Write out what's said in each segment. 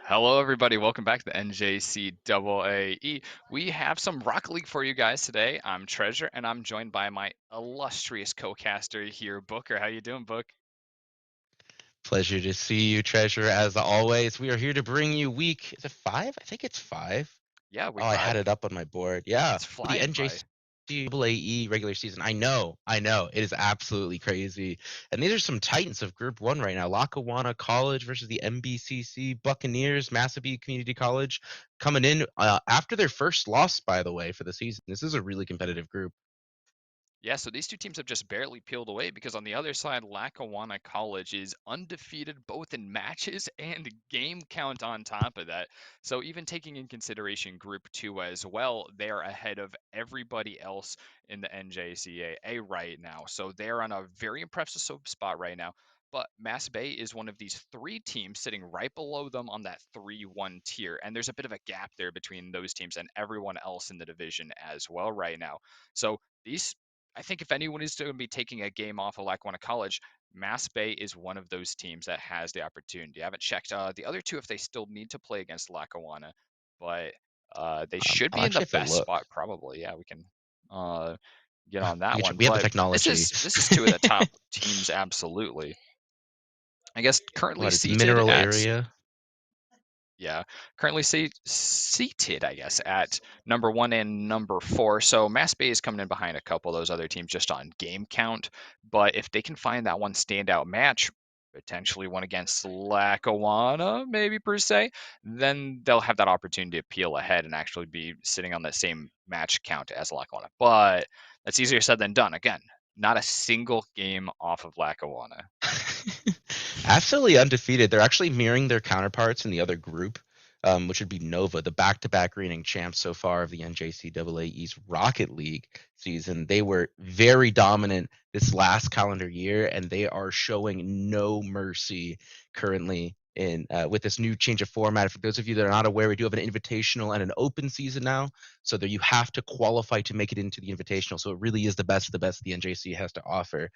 Hello, everybody. Welcome back to the NJCAA. We have some Rocket League for you guys today. I'm Treasure, and I'm joined by my illustrious co-caster here, Booker. How you doing, Book? Pleasure to see you, Treasure, as always. We are here to bring you week, is it 5? I think it's 5. Yeah, Oh, week I had 5. it up on my board. Yeah, It's for the flying by. NJCAA regular season. I know. It is absolutely crazy. And these are some titans of Group 1 right now. Lackawanna College versus the MBCC Buccaneers, Massabee Community College, coming in after their first loss, by the way, for the season. This is a really competitive group. Yeah, so these two teams have just barely peeled away because on the other side, Lackawanna College is undefeated both in matches and game count on top of that. So even taking in consideration Group 2 as well, they are ahead of everybody else in the NJCAA right now. So they're on a very impressive spot right now. But Mass Bay is one of these three teams sitting right below them on that 3-1 tier. And there's a bit of a gap there between those teams and everyone else in the division as well right now. So these I think if anyone is going to be taking a game off of Lackawanna College, Mass Bay is one of those teams that has the opportunity. I haven't checked the other two if they still need to play against Lackawanna, but they should I'll be in the actually have to best look. spot probably. Yeah, we can get on that one. We have the But this technology. is this is two of the top teams, absolutely. I guess currently What, it's seated mineral at area? yeah, currently seated, I guess, at number 1 and number 4. So Mass Bay is coming in behind a couple of those other teams just on game count. But if they can find that one standout match, potentially one against Lackawanna, maybe per se, then they'll have that opportunity to peel ahead and actually be sitting on that same match count as Lackawanna. But that's easier said than done. Again, not a single game off of Lackawanna. Absolutely undefeated. They're actually mirroring their counterparts in the other group, which would be Nova, the back-to-back reigning champs so far of the NJCAA's Rocket League season. They were very dominant this last calendar year, and they are showing no mercy currently in with this new change of format. For those of you that are not aware, we do have an invitational and an open season now, so that you have to qualify to make it into the invitational. So it really is the best of the best the NJC has to offer.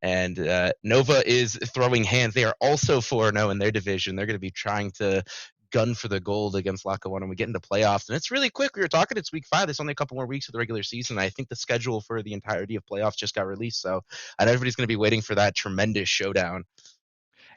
And Nova is throwing hands. They are also 4-0 in their division. They're going to be trying to gun for the gold against Lackawanna when we get into playoffs. And it's really quick. We were talking, it's week 5. There's only a couple more weeks of the regular season. I think the schedule for the entirety of playoffs just got released. So I know everybody's going to be waiting for that tremendous showdown.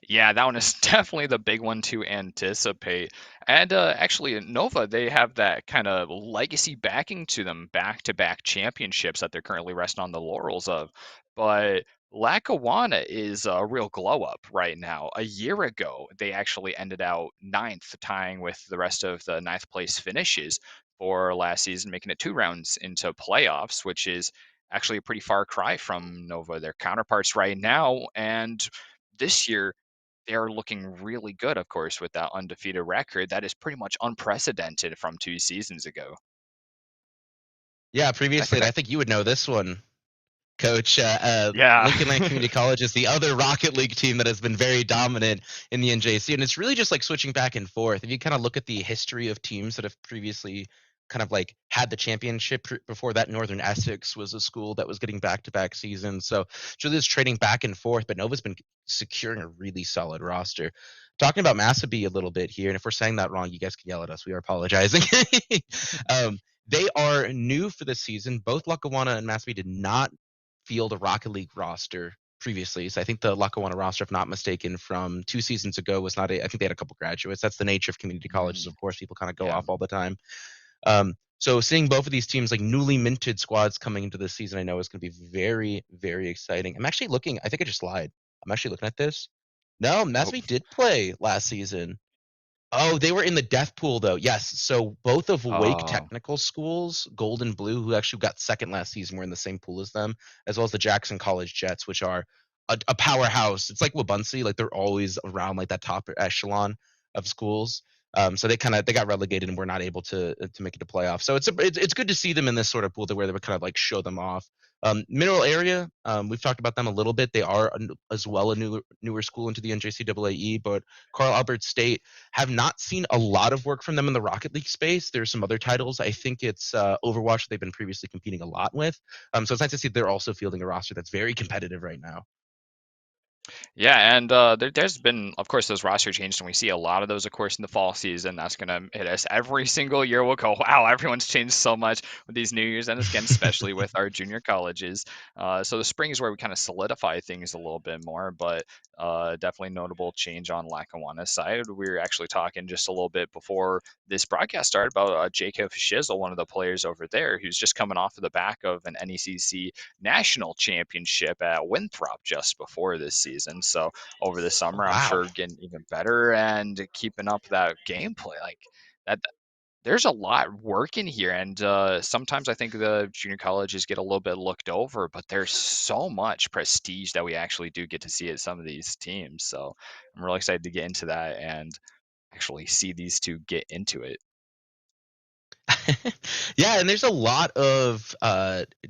Yeah, that one is definitely the big one to anticipate. And actually, at Nova, they have that kind of legacy backing to them, back-to-back championships that they're currently resting on the laurels of. But Lackawanna is a real glow up right now. A year ago, they actually ended out ninth, tying with the rest of the ninth place finishes for last season, making it 2 rounds into playoffs, which is actually a pretty far cry from Nova, their counterparts right now. And this year, they're looking really good, of course, with that undefeated record. That is pretty much unprecedented from 2 seasons ago. Yeah, I previously, think and that I think you would know this one, Coach. yeah. Lincoln Land Community College is the other Rocket League team that has been very dominant in the NJC, and it's really just like switching back and forth. If you kind of look at the history of teams that have previously kind of like had the championship before that, Northern Essex was a school that was getting back-to-back seasons. So really just trading back and forth, but Nova's been securing a really solid roster. Talking about Massabee a little bit here, and if we're saying that wrong, you guys can yell at us. We are apologizing. They are new for the season. Both Lackawanna and Massabee did not field a Rocket League roster previously. So I think the Lackawanna roster, if not mistaken, from 2 seasons ago was not. I think they had a couple graduates. That's the nature of community colleges. Mm, Of course, people kind of go yeah. off all the time. So seeing both of these teams like newly minted squads coming into this season, I know is going to be very, very exciting. I'm actually looking. I think I just lied. I'm actually looking at this. No, Oh, Massabee did play last season. Oh, they were in the death pool though. Yes. So both of Wake oh, Technical Schools, Gold and Blue, who actually got second last season, were in the same pool as them, as well as the Jackson College Jets, which are a powerhouse. It's like Wabunsee, like they're always around like that top echelon of schools. So they got relegated and were not able to make it to playoffs. So it's good to see them in this sort of pool to where they would kind of like show them off. Mineral Area, we've talked about them a little bit. They are as well a newer school into the NJCAA, but Carl Albert State have not seen a lot of work from them in the Rocket League space. There's some other titles. I think it's Overwatch they've been previously competing a lot with. So it's nice to see they're also fielding a roster that's very competitive right now. Yeah, and there's been, of course, those roster changes, and we see a lot of those, of course, in the fall season. That's going to hit us every single year. We'll go, wow, everyone's changed so much with these New Year's, and again, especially with our junior colleges. So the spring is where we kind of solidify things a little bit more, but definitely notable change on Lackawanna's side. We were actually talking just a little bit before this broadcast started about Jacob Shizzle, one of the players over there, who's just coming off of the back of an NECC national championship at Winthrop just before this season. So over the Oh, summer, I'm wow. sure getting even better and keeping up that gameplay like that. There's a lot working here, and sometimes I think the junior colleges get a little bit looked over, but there's so much prestige that we actually do get to see at some of these teams. So I'm really excited to get into that and actually see these two get into it. Yeah, and there's a lot of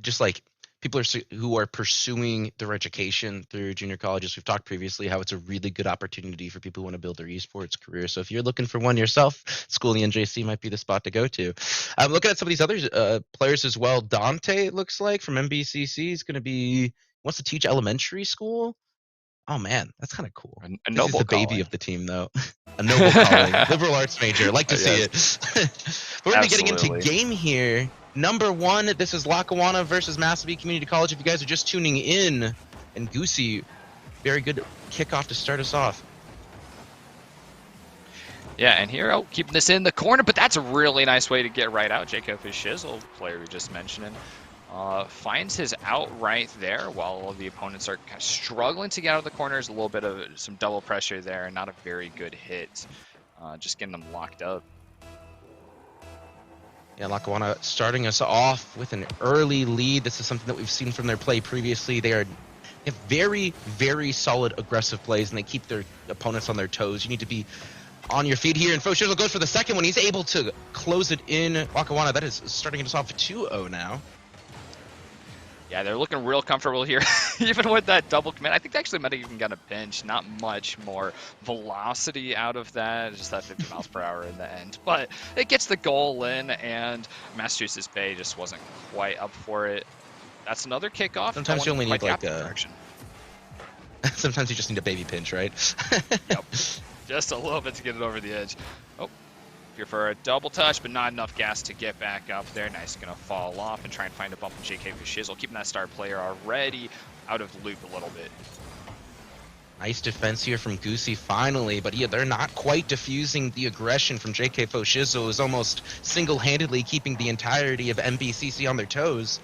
just like people who are pursuing their education through junior colleges. We've talked previously how it's a really good opportunity for people who want to build their esports career. So if you're looking for one yourself, school in the NJC might be the spot to go to. I'm looking at some of these other players as well. Dante, it looks like, from MBCC is going to be wants to teach elementary school. Oh man, that's kind of cool. A This is noble the baby calling. of the team, though. A noble calling. Liberal arts major. Like to see Yes, it. But we're going to be getting into absolutely. game here. Number one, this is Lackawanna versus Massabee Community College. If you guys are just tuning in, and Goosey, very good kickoff to start us off. Yeah, and here, oh, keeping this in the corner, but that's a really nice way to get right out. Jacob Shizzle, player we just mentioned, finds his out right there while the opponents are kind of struggling to get out of the corners. A little bit of some double pressure there, and not a very good hit. Just getting them locked up. Yeah, Lackawanna starting us off with an early lead. This is something that we've seen from their play previously. They have very, very solid aggressive plays, and they keep their opponents on their toes. You need to be on your feet here, and Foshizzle goes for the second one. He's able to close it in. Lackawanna, that is starting us off 2-0 now. Yeah, they're looking real comfortable here, even with that double commit. I think they actually might have even got a pinch. Not much more velocity out of that, just that 50 miles per hour in the end. But it gets the goal in, and Massachusetts Bay just wasn't quite up for it. That's another kickoff. Sometimes you only need like a direction. Sometimes you just need a baby pinch, right? Yep, just a little bit to get it over the edge. Oh, here for a double touch, but not enough gas to get back up there. Nice, gonna fall off and try and find a bump with JK for Shizzle, keeping that star player already out of the loop a little bit. Nice defense here from Goosey finally, but yeah, they're not quite diffusing the aggression from JK Foshizzle, who's almost single-handedly keeping the entirety of MBCC on their toes.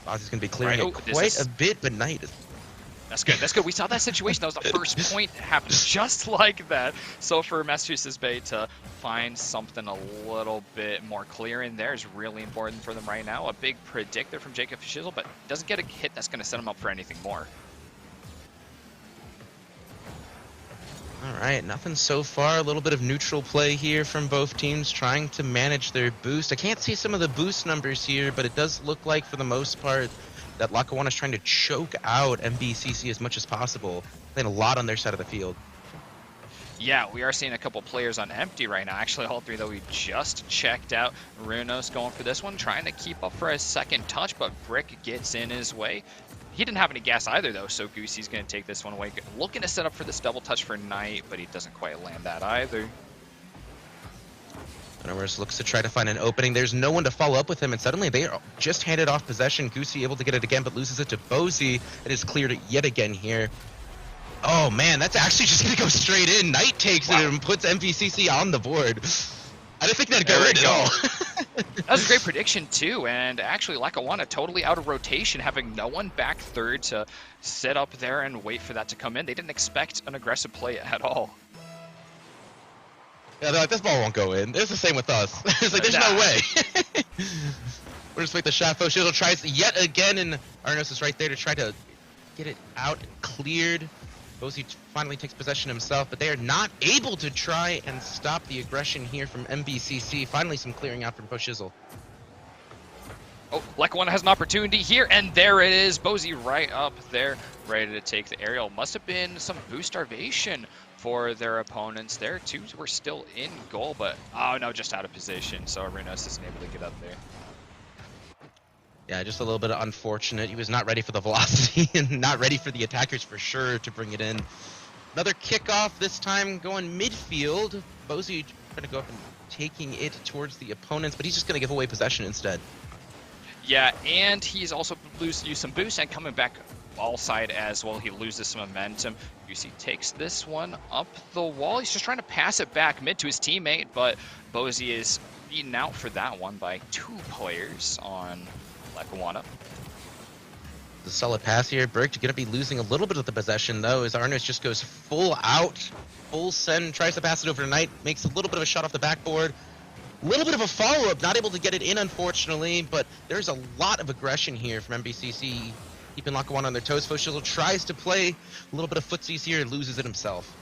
Ozzy's going to be clearing it quite a bit, but Knight is... That's good. That's good. We saw that situation. That was the first point happened just like that. So for Massachusetts Bay to find something a little bit more clear in there is really important for them right now. A big predictor from Jacob Shizzle, but doesn't get a hit that's going to set him up for anything more. All right, nothing so far. A little bit of neutral play here from both teams trying to manage their boost. I can't see some of the boost numbers here, but it does look like for the most part that Lackawanna is trying to choke out MBCC as much as possible. Playing a lot on their side of the field. Yeah, we are seeing a couple players on empty right now. Actually, all three that we just checked out. Runos going for this one, trying to keep up for a second touch, but Brick gets in his way. He didn't have any gas either, though, so Goosey's going to take this one away. Looking to set up for this double touch for Knight, but he doesn't quite land that either. Norris looks to try to find an opening. There's no one to follow up with him, and suddenly they are just handed off possession. Goosey able to get it again, but loses it to Bozy. It is cleared yet again here. Oh man, that's actually just going to go straight in. Knight takes it and puts MVCC on the board. I didn't think that'd go in at all. That was a great prediction too, and actually Lackawanna totally out of rotation, having no one back third to sit up there and wait for that to come in. They didn't expect an aggressive play at all. Yeah, they're like, this ball won't go in. It's the same with us. It's like, there's no way. We're just like the shot. Foshizzle tries yet again, and Arnos is right there to try to get it out and cleared. Bozy finally takes possession himself, but they are not able to try and stop the aggression here from MBCC. Finally, some clearing out from Foshizzle. Oh, Lackawanna has an opportunity here, and there it is. Bozy right up there, ready to take the aerial. Must have been some boost starvation for their opponents there. Two were still in goal, but oh no, just out of position. So Arenas isn't able to get up there. Yeah, just a little bit of unfortunate. He was not ready for the velocity and not ready for the attackers for sure to bring it in. Another kickoff, this time going midfield. Bozy trying to go up and taking it towards the opponents, but he's just going to give away possession instead. Yeah, and he's also used some boost and coming back ball side as well. He loses some momentum. UC takes this one up the wall. He's just trying to pass it back mid to his teammate, but Bozy is beaten out for that one by 2 players on Lackawanna. The solid pass here. Brick going to be losing a little bit of the possession, though, as Arnos just goes full out, full send, tries to pass it over to Knight, makes a little bit of a shot off the backboard. A little bit of a follow-up, not able to get it in, unfortunately, but there's a lot of aggression here from NBCC, keeping Lackawanna on their toes. Foshizzle tries to play a little bit of footsies here and loses it himself.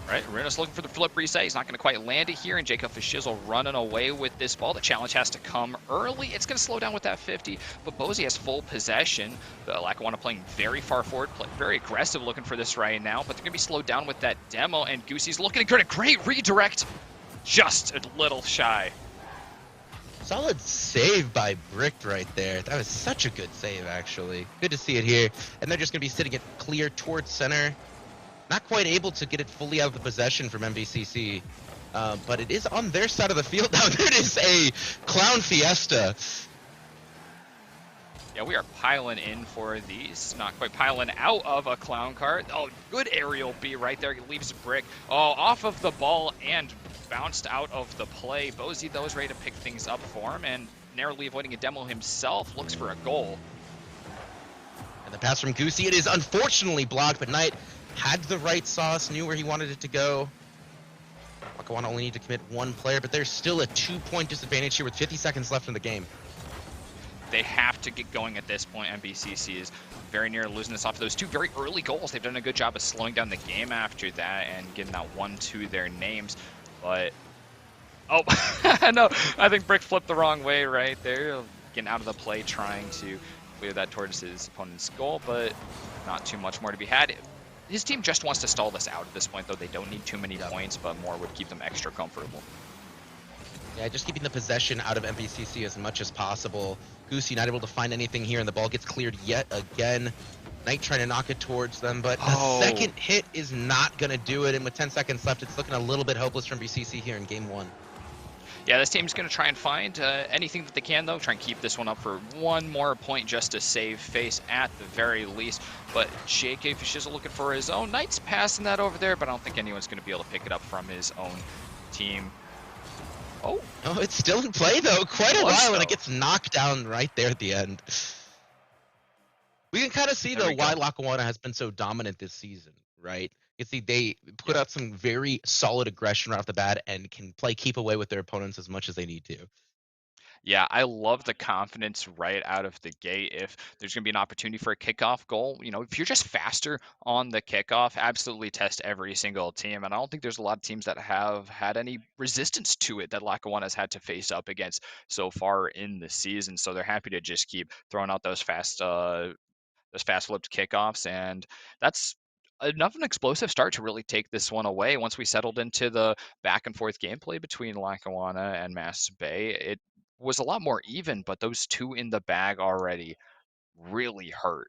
Right, Rena's looking for the flip reset. He's not going to quite land it here, and Jacob Foshizzle running away with this ball. The challenge has to come early. It's going to slow down with that 50, but Bozy has full possession. The Lackawanna playing very far forward, very aggressive looking for this right now, but they're going to be slowed down with that demo, and Goosey's looking to get a great redirect. Just a little shy. Solid save by Brick right there. That was such a good save, actually. Good to see it here. And they're just going to be sitting it clear towards center. Not quite able to get it fully out of the possession from MBCC, but it is on their side of the field now. There is a clown fiesta. Yeah, we are piling in for these. Not quite piling out of a clown cart. Oh, good aerial B right there. He leaves Brick. Oh, off of the ball and bounced out of the play. Bozy, though, is ready to pick things up for him, and narrowly avoiding a demo himself, looks for a goal. And the pass from Goosey, it is unfortunately blocked, but Knight had the right sauce, knew where he wanted it to go. Lackawanna only need to commit 1 player, but there's still a 2-point disadvantage here with 50 seconds left in the game. They have to get going at this point. NBCC is very near losing this off those 2 very early goals. They've done a good job of slowing down the game after that and getting that 1 to their names. But, oh, no, I think Brick flipped the wrong way right there. Getting out of the play, trying to clear that towards his opponent's goal, but not too much more to be had. His team just wants to stall this out at this point, though. They don't need too many points, but more would keep them extra comfortable. Yeah, just keeping the possession out of MBCC as much as possible. Goosey not able to find anything here, and the ball gets cleared yet again. Knight trying to knock it towards them, but the second hit is not going to do it, and with 10 seconds left, it's looking a little bit hopeless from BCC here in Game 1. Yeah, this team's going to try and find anything that they can, though. Try and keep this one up for 1 more point just to save face at the very least. But JK Foshizzle looking for his own. Knight's passing that over there, but I don't think anyone's going to be able to pick it up from his own team. Oh, it's still in play, though. Quite a while, and it gets knocked down right there at the end. We can kind of see, though, why Lackawanna has been so dominant this season, right? You see, they put out some very solid aggression right off the bat and can keep away with their opponents as much as they need to. Yeah, I love the confidence right out of the gate. If there's going to be an opportunity for a kickoff goal, you know, if you're just faster on the kickoff, absolutely test every single team. And I don't think there's a lot of teams that have had any resistance to it that Lackawanna has had to face up against so far in the season. So they're happy to just keep throwing out those fast flipped kickoffs, and that's enough of an explosive start to really take this one away. Once we settled into the back and forth gameplay between Lackawanna and Mass Bay, it was a lot more even, but those 2 in the bag already really hurt.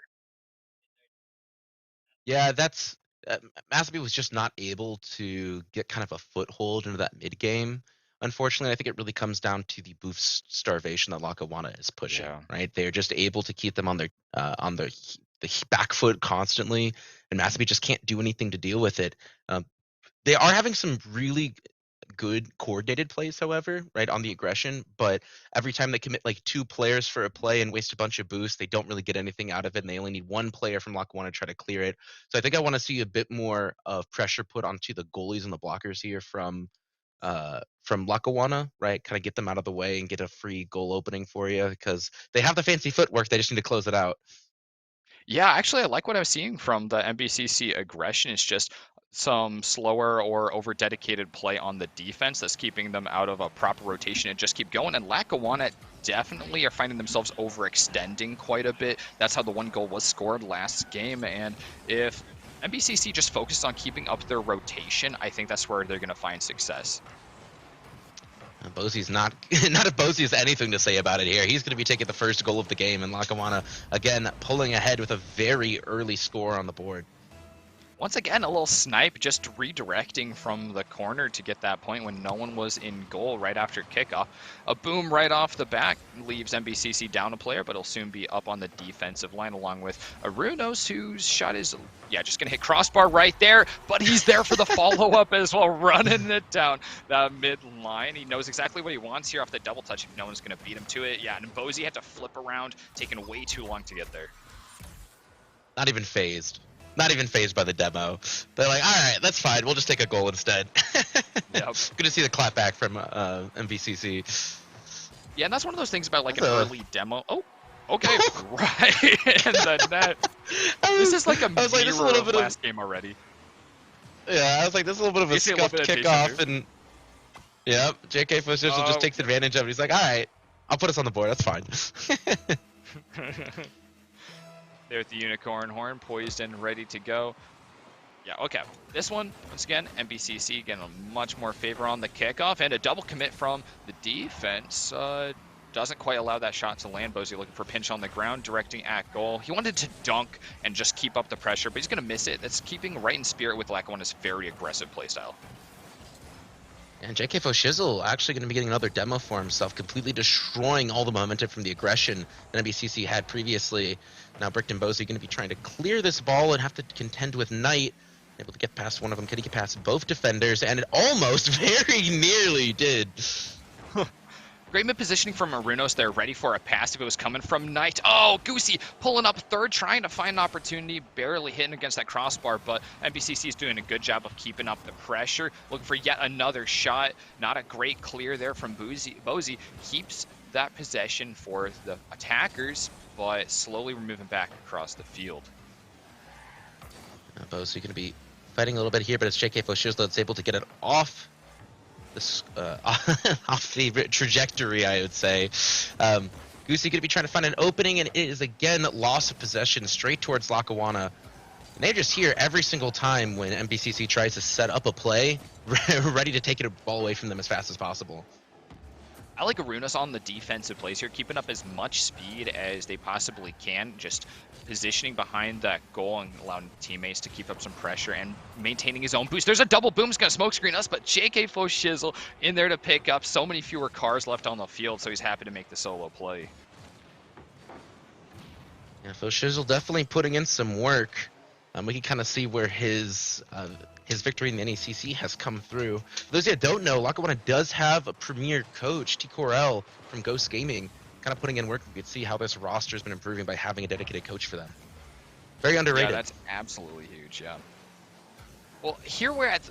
Yeah, that's Massabee was just not able to get kind of a foothold into that mid game. Unfortunately, I think it really comes down to the boost starvation that Lackawanna is pushing. Yeah. Right, they're just able to keep them on their the back foot constantly, and Massabee just can't do anything to deal with it. They are having some really good coordinated plays, however, right, on the aggression, but every time they commit like 2 players for a play and waste a bunch of boosts, they don't really get anything out of it, and they only need 1 player from Lackawanna to try to clear it. So I think I want to see a bit more of pressure put onto the goalies and the blockers here from Lackawanna, right? Kind of get them out of the way and get a free goal opening for you, because they have the fancy footwork, they just need to close it out. Yeah, actually, I like what I was seeing from the NBCC aggression. It's just some slower or over dedicated play on the defense that's keeping them out of a proper rotation and just keep going. And Lackawanna definitely are finding themselves overextending quite a bit. That's how the 1 goal was scored last game. And if NBCC just focused on keeping up their rotation, I think that's where they're going to find success. Bosie's not not if Bosie has anything to say about it here. He's going to be taking the first goal of the game, and Lackawanna again pulling ahead with a very early score on the board. Once again, a little snipe, just redirecting from the corner to get that point when no one was in goal right after kickoff. A boom right off the bat leaves NBCC down a player, but he'll soon be up on the defensive line along with Arunos, whose shot is, just going to hit crossbar right there, but he's there for the follow-up as well, running it down the mid-line. He knows exactly what he wants here off the double touch if no one's going to beat him to it. Yeah, and Bosie had to flip around, taking way too long to get there. Not even phased. Not even phased by the demo. They're like, all right, that's fine. We'll just take a goal instead. Yep. Good to see the clap back from MVCC. Yeah, and that's one of those things about like an early demo. Oh, okay, right in the net. This is like a mirror of last game already. Yeah, I was like, this is a little bit of a scuffed kickoff, and yeah, JK Foshizzle just takes advantage of it. He's like, all right, I'll put us on the board. That's fine. There with the unicorn horn, poised and ready to go. Yeah, okay. This one, once again, NBCC getting a much more favor on the kickoff, and a double commit from the defense. Doesn't quite allow that shot to land. Bosie looking for pinch on the ground, directing at goal. He wanted to dunk and just keep up the pressure, but he's going to miss it. That's keeping right in spirit with Lackawanna's very aggressive playstyle. And JK Foshizzle actually going to be getting another demo for himself, completely destroying all the momentum from the aggression that NBCC had previously. Now Brickton Bosie going to be trying to clear this ball and have to contend with Knight. Able to get past one of them. Can he get past both defenders? And it almost very nearly did. Great mid positioning from Arunos there, ready for a pass if it was coming from Knight. Oh, Goosey pulling up third, trying to find an opportunity, barely hitting against that crossbar, but NBCC is doing a good job of keeping up the pressure, looking for yet another shot. Not a great clear there from Bosie. Keeps that possession for the attackers, but slowly we're moving back across the field. Bosie going to be fighting a little bit here, but it's JK Foshizzle that's able to get it off this off the trajectory, I would say. Goosey going to be trying to find an opening, and it is again loss of possession straight towards Lackawanna. And they just hear every single time when NBCC tries to set up a play, ready to take a ball away from them as fast as possible. I like Arunos on the defensive plays here, keeping up as much speed as they possibly can, just positioning behind that goal and allowing teammates to keep up some pressure and maintaining his own boost. There's a double boom, he's going to smoke screen us, but JK Foshizzle in there to pick up. So many fewer cars left on the field, so he's happy to make the solo play. Yeah, Foshizzle definitely putting in some work. We can kind of see where his victory in the NECC has come through. For those of you that don't know, Lackawanna does have a premier coach, T. Corell from Ghost Gaming, kind of putting in work. You can see how this roster has been improving by having a dedicated coach for them. Very underrated. Yeah, that's absolutely huge, yeah. Well, here we're at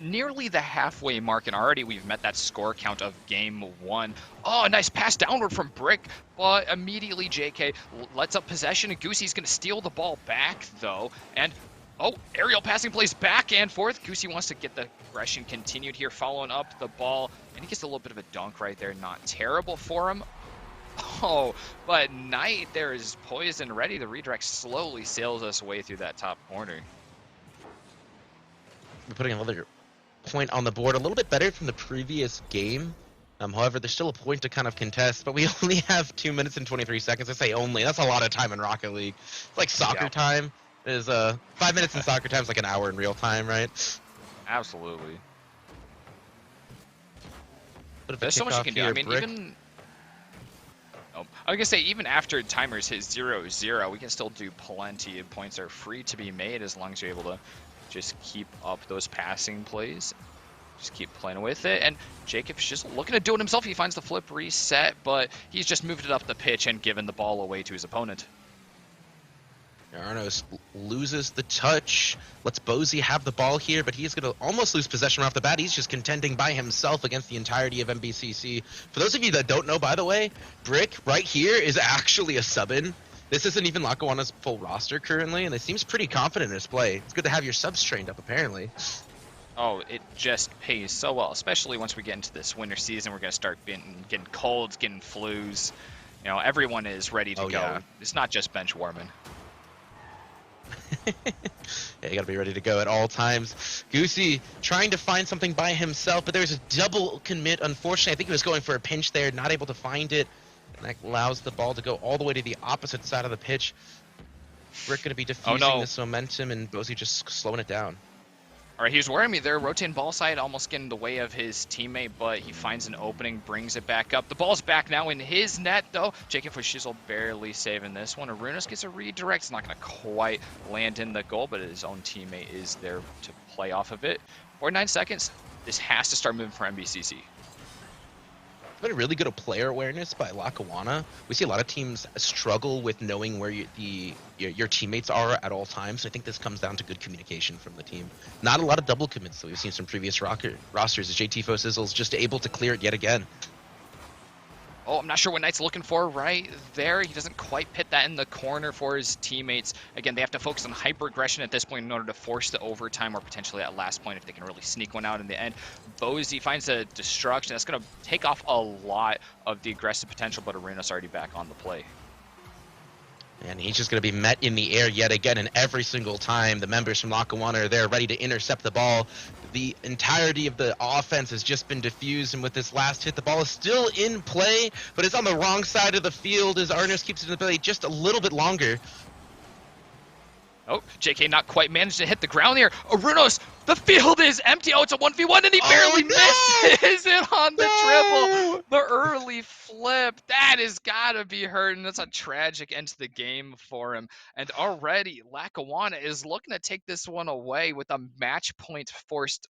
nearly the halfway mark, and already we've met that score count of game one. Oh, a nice pass downward from Brick, but immediately JK lets up possession, and Goosey's going to steal the ball back, though, and oh, aerial passing plays back and forth. Goosey wants to get the aggression continued here, following up the ball, and he gets a little bit of a dunk right there. Not terrible for him. Oh, but Knight there is poised and ready. The redirect slowly sails us way through that top corner. We're putting another point on the board, a little bit better from the previous game. However, there's still a point to kind of contest, but we only have 2 minutes and 23 seconds. I say only. That's a lot of time in Rocket League. It's like soccer time. Is 5 minutes in soccer time is like an hour in real time, right? Absolutely. There's so much you can do. I mean, even I was gonna say even after timers hit 0-0, we can still do plenty of points are free to be made as long as you're able to just keep up those passing plays. Just keep playing with it. And Jacob's just looking to do it himself. He finds the flip reset, but he's just moved it up the pitch and given the ball away to his opponent. Arnos loses the touch, lets Bosie have the ball here, but he's going to almost lose possession right off the bat. He's just contending by himself against the entirety of NBCC. For those of you that don't know, by the way, Brick right here is actually a sub-in. This isn't even Lackawanna's full roster currently, and it seems pretty confident in his play. It's good to have your subs trained up, apparently. Oh, it just pays so well, especially once we get into this winter season. We're going to start getting colds, getting flus. You know, everyone is ready to go. Yeah. It's not just bench warming. Yeah, you gotta be ready to go at all times. Goosey trying to find something by himself, but there's a double commit. Unfortunately, I think he was going for a pinch there, not able to find it. And that allows the ball to go all the way to the opposite side of the pitch. Brick gonna be Oh diffusing no. this momentum, and Bozy just slowing it down. All right, he was wearing me there, rotating ball side, almost getting in the way of his teammate, but he finds an opening, brings it back up. The ball's back now in his net, though. Jacob Shizzle barely saving this one. Arunas gets a redirect. It's not going to quite land in the goal, but his own teammate is there to play off of it. 49 seconds. This has to start moving for NBCC. It's been really good player awareness by Lackawanna. We see a lot of teams struggle with knowing where your teammates are at all times. So I think this comes down to good communication from the team. Not a lot of double commits that we've seen from previous rosters. As JT Sizzle's just able to clear it yet again. Oh, I'm not sure what Knight's looking for right there. He doesn't quite pit that in the corner for his teammates. Again, they have to focus on hyper-aggression at this point in order to force the overtime or potentially at last point if they can really sneak one out in the end. Bozy finds a destruction. That's going to take off a lot of the aggressive potential, but Arena's already back on the play. And he's just going to be met in the air yet again, and every single time the members from Lackawanna are there ready to intercept the ball. The entirety of the offense has just been diffused, and with this last hit, the ball is still in play, but it's on the wrong side of the field as Arnos keeps it in play just a little bit longer. Oh, JK not quite managed to hit the ground here. Arunos, the field is empty. Oh, it's a 1v1, and he barely misses it on the triple. The early flip. That has got to be hurt, and that's a tragic end to the game for him. And already, Lackawanna is looking to take this one away with a match point forced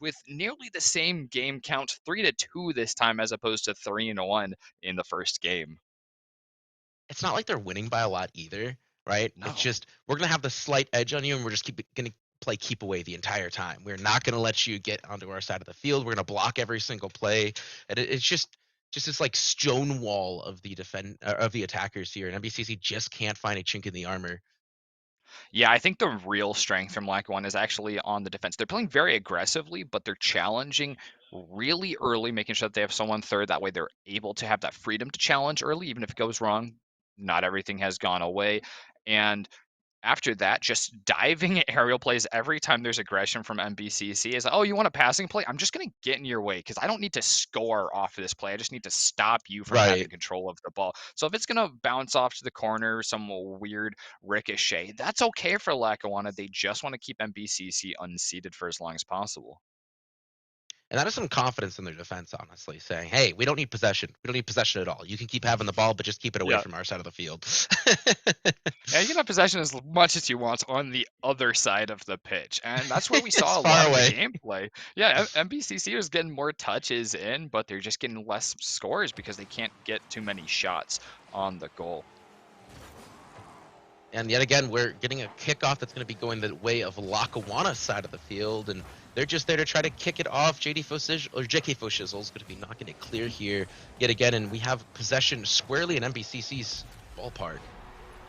with nearly the same game count, 3-2 this time, as opposed to 3-1 in the first game. It's not like they're winning by a lot either, right? No. It's just we're gonna have the slight edge on you, and we're just gonna play keep away the entire time. We're not gonna let you get onto our side of the field. We're gonna block every single play, and it's just this like stonewall of the of the attackers here, and NBCC just can't find a chink in the armor. Yeah, I think the real strength from Lackawanna is actually on the defense. They're playing very aggressively, but they're challenging really early, making sure that they have someone third. That way they're able to have that freedom to challenge early, even if it goes wrong. Not everything has gone away. And after that, just diving aerial plays every time there's aggression from NBCC is, oh, you want a passing play? I'm just going to get in your way because I don't need to score off of this play. I just need to stop you from having Right. control of the ball. So if it's going to bounce off to the corner, some weird ricochet, that's okay for Lackawanna. They just want to keep NBCC unseated for as long as possible. And that is some confidence in their defense, honestly, saying, hey, we don't need possession. We don't need possession at all. You can keep having the ball, but just keep it away from our side of the field. Yeah, you can have possession as much as you want on the other side of the pitch. And that's where we saw a far lot of away. the gameplay. Yeah, NBCC was getting more touches in, but they're just getting less scores because they can't get too many shots on the goal. And yet again, we're getting a kickoff that's going to be going the way of Lackawanna's side of the field, and they're just there to try to kick it off. JK Foshizzle is going to be knocking it clear here yet again, and we have possession squarely in NBCC's ballpark.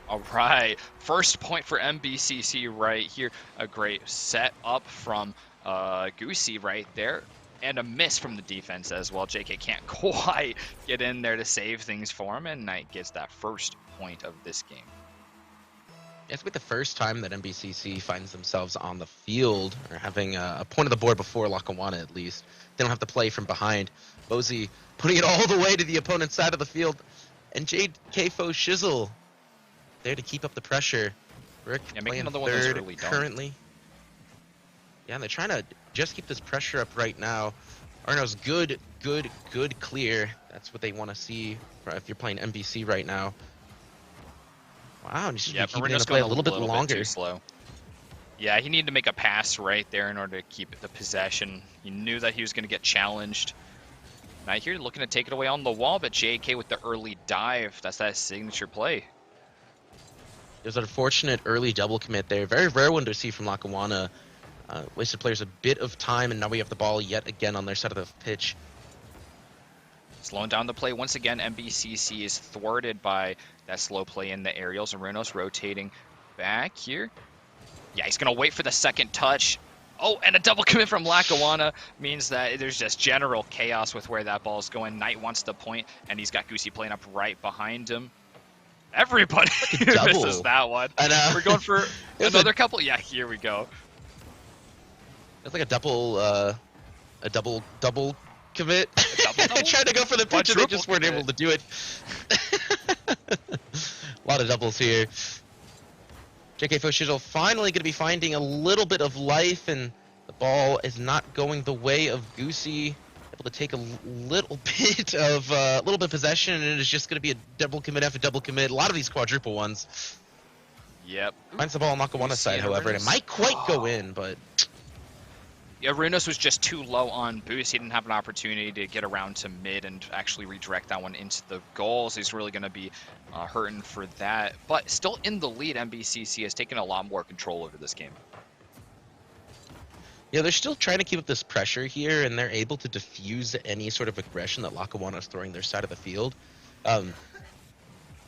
All right, first point for NBCC right here. A great set up from Goosey right there. And a miss from the defense as well. JK can't quite get in there to save things for him, and Knight gets that first point of this game. It's been the first time that NBCC finds themselves on the field, or having a point of the board before Lackawanna at least. They don't have to play from behind. Bozy putting it all the way to the opponent's side of the field. And JK Foshizzle there to keep up the pressure. Rick playing third currently. Yeah, and they're trying to just keep this pressure up right now. Arno's good clear. That's what they want to see if you're playing NBC right now. Wow, and he's just keeping it play a little bit longer. Too slow. Yeah, he needed to make a pass right there in order to keep the possession. He knew that he was going to get challenged. Now here looking to take it away on the wall, but JK with the early dive. That's that signature play. There's an unfortunate early double commit there. Very rare one to see from Lackawanna. Wasted players a bit of time, and now we have the ball yet again on their side of the pitch. Slowing down the play once again. NBCC is thwarted by that slow play in the aerials. Arunos rotating back here. Yeah, he's going to wait for the second touch. Oh, and a double commit from Lackawanna means that there's just general chaos with where that ball is going. Knight wants the point, and he's got Goosey playing up right behind him. Everybody Like a misses double. that one. And We're going for it was another couple. Yeah, here we go. it's like a double commit. A double double? Trying to go for the pitch and they Quadruple just weren't able commit. to do it. A lot of doubles here. JK Foshizel finally going to be finding a little bit of life, and the ball is not going the way of Goosey. Able to take a little bit of possession, and it is just going to be a double commit after double commit. A lot of these quadruple ones. Yep. Ooh, Finds the ball on Lackawanna's Goosey side, and however, and it Arunas. might quite go in, but Yeah, Runos was just too low on boost. He didn't have an opportunity to get around to mid and actually redirect that one into the goals. He's really going to be hurting for that. But still in the lead, NBCC has taken a lot more control over this game. yeah, they're still trying to keep up this pressure here, and they're able to diffuse any sort of aggression that Lackawanna is throwing their side of the field. So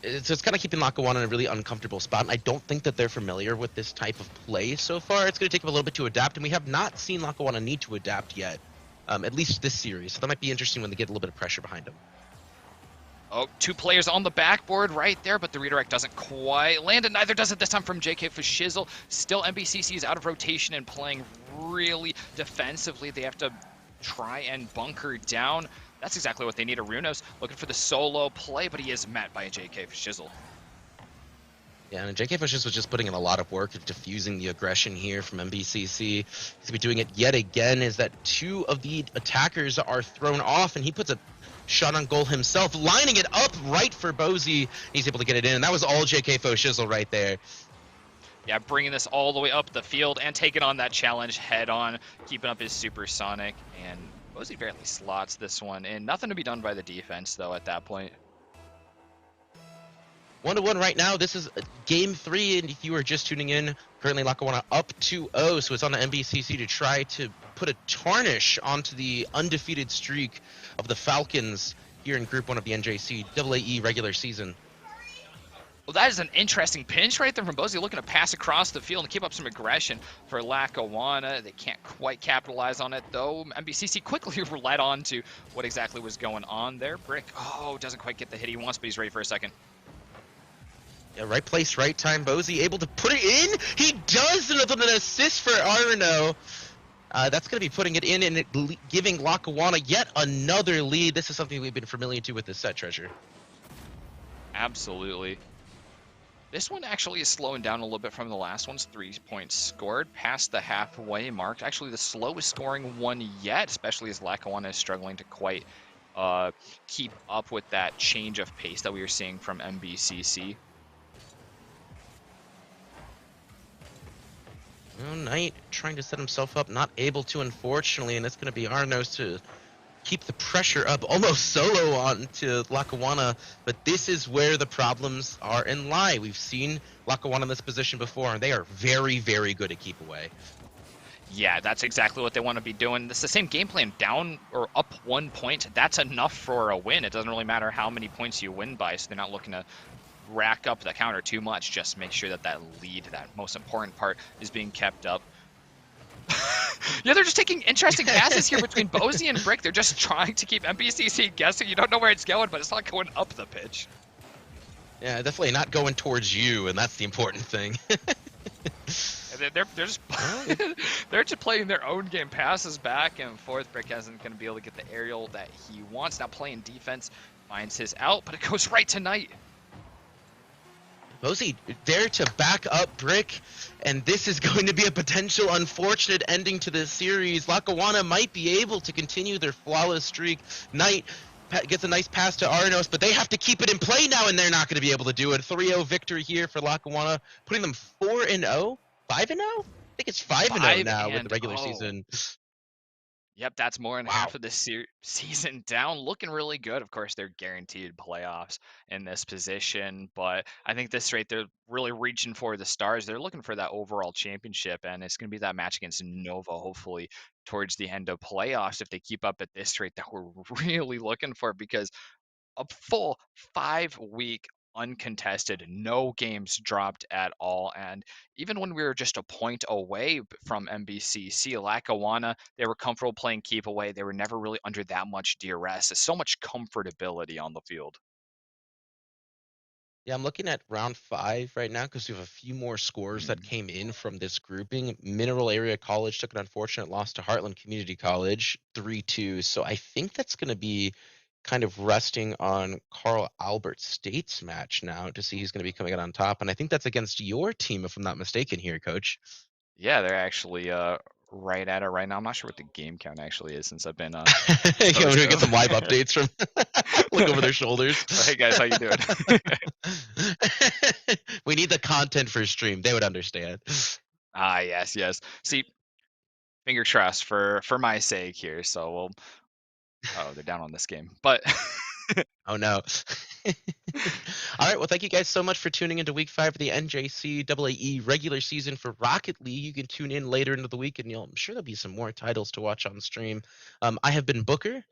it's kind of keeping Lackawanna in a really uncomfortable spot. And I don't think that they're familiar with this type of play so far. It's going to take them a little bit to adapt, and we have not seen Lackawanna need to adapt yet, at least this series. So that might be interesting when they get a little bit of pressure behind them. Oh, two players on the backboard right there, but the redirect doesn't quite land, and neither does it this time from JK Fashizzle. Still, NBCC is out of rotation and playing really defensively. They have to try and bunker down. That's exactly what they need. Arunos looking for the solo play, but he is met by a JK Fashizzle. Yeah, and JK Fish was just putting in a lot of work of diffusing the aggression here from MBCC. He's going to be doing it yet again, is that two of the attackers are thrown off, and he puts a shot on goal himself, lining it up right for Bozy. He's able to get it in, and that was all JK Foshizzle right there. Yeah, bringing this all the way up the field and taking on that challenge head on, keeping up his supersonic, and Bozy barely slots this one in. Nothing to be done by the defense, though, at that point. 1-1 right now. This is game 3, and if you are just tuning in, currently Lackawanna up 2-0, so it's on the NBCC to try to put a tarnish onto the undefeated streak of the Falcons here in Group 1 of the NJCAA regular season. Well, that is an interesting pinch right there from Bozy, looking to pass across the field and keep up some aggression for Lackawanna. They can't quite capitalize on it, though. NBCC quickly led on to what exactly was going on there. Brick, oh, doesn't quite get the hit he wants, but he's ready for a second. Yeah, right place, right time. Bozy able to put it in. He does with an assist for Arno. That's going to be putting it in and giving Lackawanna yet another lead. This is something we've been familiar to with this set, Treasure. Absolutely. This one actually is slowing down a little bit from the last one's 3 points scored, past the halfway mark. Actually, the slowest scoring one yet, especially as Lackawanna is struggling to quite keep up with that change of pace that we were seeing from NBCC. Knight trying to set himself up, not able to, unfortunately, and it's going to be Arnos to keep the pressure up, almost solo on to Lackawanna, but this is where the problems are and lie. We've seen Lackawanna in this position before, and they are very, very good at keep away. Yeah, that's exactly what they want to be doing. It's the same game plan, down or up 1 point. That's enough for a win. It doesn't really matter how many points you win by, so they're not looking to rack up the counter too much. Just make sure that that lead, that most important part, is being kept up. Yeah, they're just taking interesting passes here between Bozy and Brick. They're just trying to keep NBCC guessing. You don't know where it's going, but it's not going up the pitch. Yeah, definitely not going towards you, and that's the important thing. They're just they're just playing their own game, passes back and forth. Brick isn't going to be able to get the aerial that he wants. Now playing defense, finds his out, but it goes right to Knight. Bozy there to back up Brick, and this is going to be a potential unfortunate ending to this series. Lackawanna might be able to continue their flawless streak. Knight gets a nice pass to Arnos, but they have to keep it in play now, and they're not going to be able to do it. 3-0 victory here for Lackawanna, putting them 4-0? 5-0? I think it's 5-0 now with the regular season. Yep, that's more than Wow. half of this season down. Looking really good. Of course, they're guaranteed playoffs in this position, but I think this rate, they're really reaching for the stars. They're looking for that overall championship, and it's going to be that match against Nova, hopefully, towards the end of playoffs if they keep up at this rate that we're really looking for, because a full 5-week uncontested, no games dropped at all. And even when we were just a point away from NBCC, Lackawanna, they were comfortable playing keep away. They were never really under that much DRS. So much comfortability on the field. Yeah, I'm looking at round 5 right now because we have a few more scores that Mm. came in from this grouping. Mineral Area College took an unfortunate loss to Heartland Community College, 3-2. So I think that's going to be kind of resting on Carl Albert State's match now to see who's going to be coming out on top. And I think that's against your team, if I'm not mistaken here, Coach. Yeah, they're actually right at it right now. I'm not sure what the game count actually is since I've been Yeah, so we're gonna get so. some live updates from look over their shoulders. So hey guys, how you doing? We need the content for stream. They would understand. Ah, yes, yes. See, finger crossed for my sake here. So we'll. Oh, they're down on this game, but Oh no. All right. Well, thank you guys so much for tuning into week 5 of the NJCAA regular season for Rocket League. You can tune in later into the week, and I'm sure there'll be some more titles to watch on stream. I have been Booker.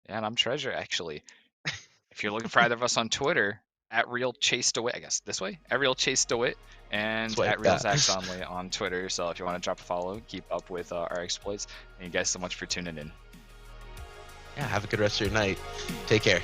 and I'm Treasure actually. If you're looking for either of us on Twitter, at Real Chase DeWitt, I guess this way, at Real Chase DeWitt, and Swipe at Real that. Zach Sonley on Twitter. So if you want to drop a follow, keep up with our exploits. Thank you guys so much for tuning in. Yeah. Have a good rest of your night. Take care.